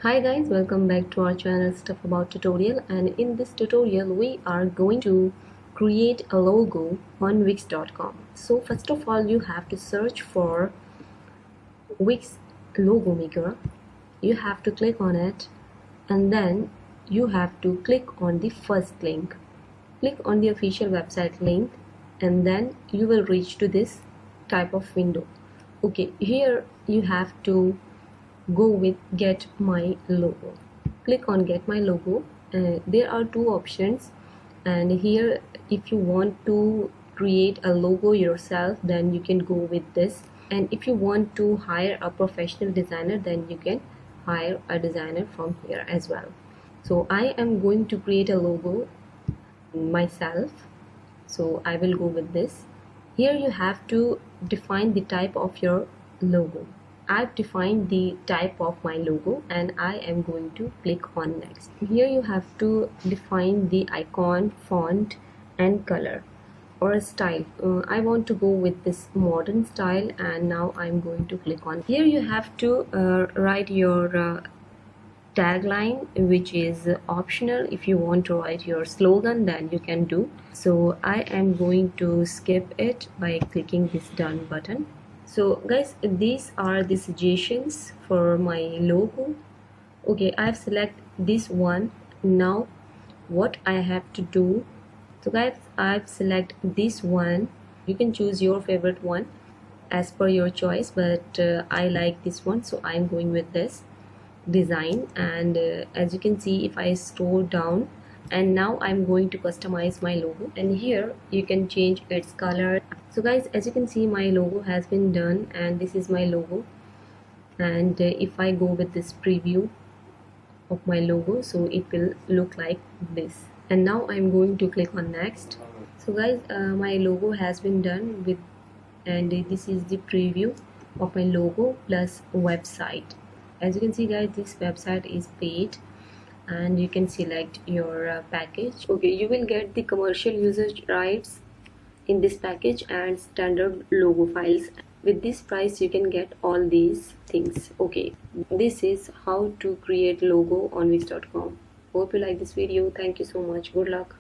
Hi guys, welcome back to our channel Stuff About Tutorial, and in this tutorial we are going to create a logo on Wix.com. So first of all, you have to search for Wix logo maker. You have to click on it, and then you have to click on the first link. Click on the official website link, and then you will reach to this type of window. Okay, here you have to go with get my logo. Click on get my logo. There are two options, and here if you want to create a logo yourself, then you can go with this, and if you want to hire a professional designer, then you can hire a designer from here as well. So I am going to create a logo myself, so I will go with this. Here you have to define the type of your logo. I've defined the type of my logo, and I am going to click on next. Here you have to define the icon, font and color or a style. I want to go with this modern style, and now I'm going to click on. Here you have to write your tagline, which is optional. If you want to write your slogan, then you can do. So I am going to skip it by clicking this done button. So guys, these are the suggestions for my logo. Okay, I've selected this one. Now what I have to do, so guys, I've selected this one. You can choose your favorite one as per your choice, but I like this one, so I'm going with this design. And as you can see, if I scroll down, and now I'm going to customize my logo, and here you can change its color. So guys, as you can see, my logo has been done, and this is my logo. And if I go with this preview of my logo, so it will look like this. And now I'm going to click on next. So guys, my logo has been done with, and this is the preview of my logo plus website. As you can see guys, this website is paid, and you can select your package. Okay, you will get the commercial usage rights in this package and standard logo files. With this price you can get all these things. Okay, this is how to create logo on Wix.com. Hope you like this video. Thank you so much. Good luck.